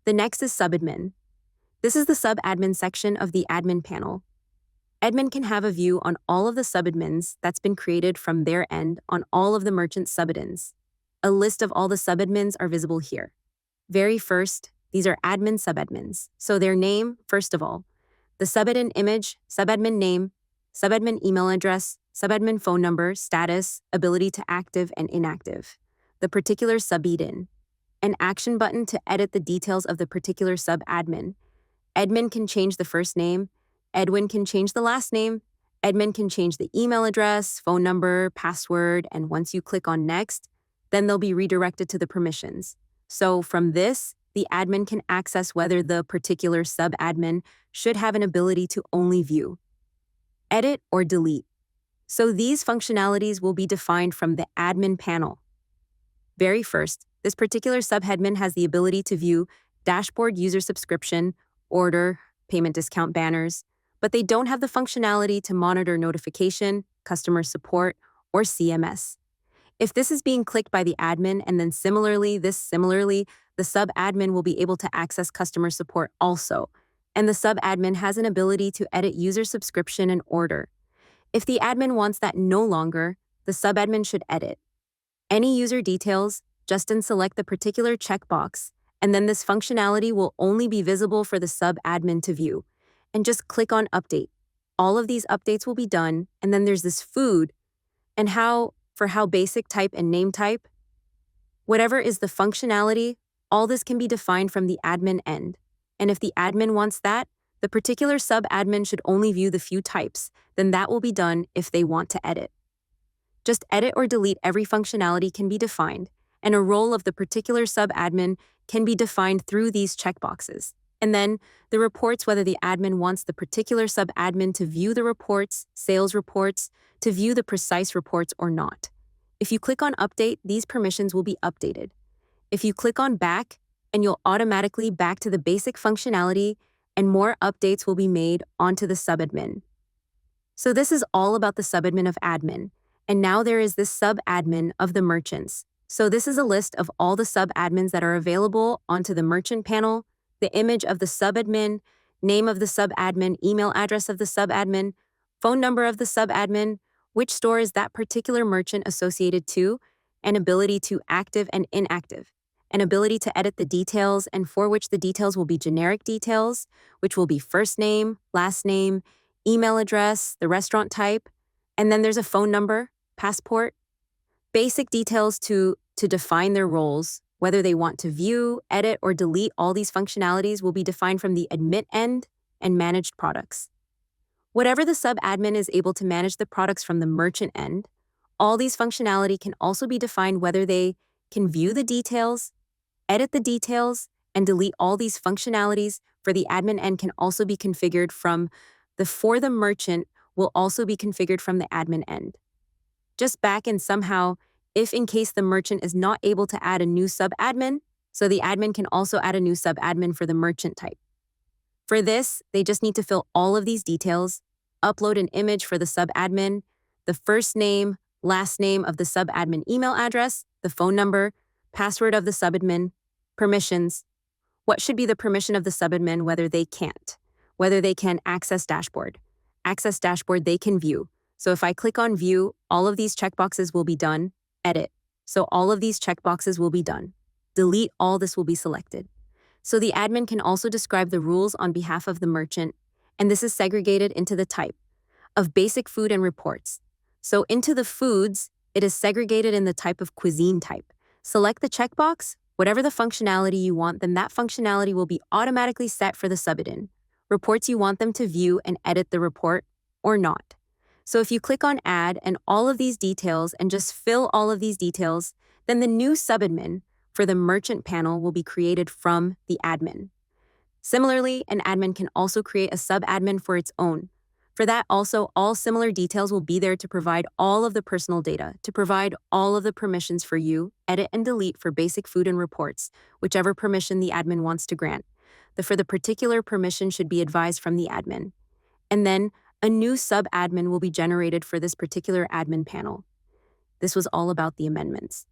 The next is subadmin. This is the sub-admin section of the admin panel. Admin can have a view on all of the subadmins that's been created from their end on all of the merchant subadmins. A list of all the subadmins are visible here. Very first, these are admin subadmins. So their name, first of all, the subadmin image, subadmin name, subadmin email address, subadmin phone number, status, ability to active and inactive, the particular subadmin, an action button to edit the details of the particular subadmin. Admin can change the first name, Edwin can change the last name, admin can change the email address, phone number, password, and once you click on next, then they'll be redirected to the permissions. So from this, the admin can access whether the particular sub-admin should have an ability to only view, edit, or delete. So these functionalities will be defined from the admin panel. Very first, this particular sub-admin has the ability to view dashboard user subscription, order, payment discount banners, but they don't have the functionality to monitor notification, customer support, or CMS. If this is being clicked by the admin and then similarly, the sub-admin will be able to access customer support also, and the sub-admin has an ability to edit user subscription and order. If the admin wants that no longer, the sub-admin should edit any user details, just select the particular checkbox, and then this functionality will only be visible for the sub-admin to view. And just click on Update. All of these updates will be done, and then there's this food, and how basic type and name type. Whatever is the functionality, all this can be defined from the admin end. And if the admin wants that, the particular sub-admin should only view the few types, then that will be done if they want to edit. Just edit or delete every functionality can be defined, and a role of the particular sub-admin can be defined through these checkboxes. And then the reports, whether the admin wants the particular sub-admin to view the reports, sales reports, to view the precise reports or not. If you click on Update, these permissions will be updated. If you click on Back, and you'll automatically back to the basic functionality, and more updates will be made onto the sub-admin. So this is all about the sub-admin of admin. And now there is this sub-admin of the merchants. So this is a list of all the sub-admins that are available onto the merchant panel, the image of the sub-admin, name of the sub-admin, email address of the sub-admin, phone number of the sub-admin, which store is that particular merchant associated to, an ability to active and inactive, an ability to edit the details and for which the details will be generic details, which will be first name, last name, email address, the restaurant type, and then there's a phone number, passport, basic details to define their roles. Whether they want to view, edit, or delete all these functionalities will be defined from the admit end and managed products. Whatever the sub-admin is able to manage the products from the merchant end, all these functionality can also be defined whether they can view the details, edit the details, and delete all these functionalities for the admin end can also be configured from for the merchant will also be configured from the admin end. Just back and somehow, if in case the merchant is not able to add a new sub-admin, so the admin can also add a new sub-admin for the merchant type. For this, they just need to fill all of these details, upload an image for the sub-admin, the first name, last name of the sub-admin email address, the phone number, password of the sub-admin, permissions. What should be the permission of the sub-admin, whether they can access dashboard. Access dashboard they can view. So if I click on View, all of these checkboxes will be done. Edit. So all of these checkboxes will be done. Delete, all this will be selected. So the admin can also describe the rules on behalf of the merchant, and this is segregated into the type of basic food and reports. So into the foods, it is segregated in the type of cuisine type. Select the checkbox, whatever the functionality you want, then that functionality will be automatically set for the subadmin. Reports you want them to view and edit the report or not. So if you click on Add and all of these details and just fill all of these details, then the new subadmin for the merchant panel will be created from the admin. Similarly, an admin can also create a sub-admin for its own. For that also, all similar details will be there to provide all of the personal data, to provide all of the permissions for you, edit and delete for basic food and reports, whichever permission the admin wants to grant. For the particular permission should be advised from the admin. And then a new sub-admin will be generated for this particular admin panel. This was all about the amendments.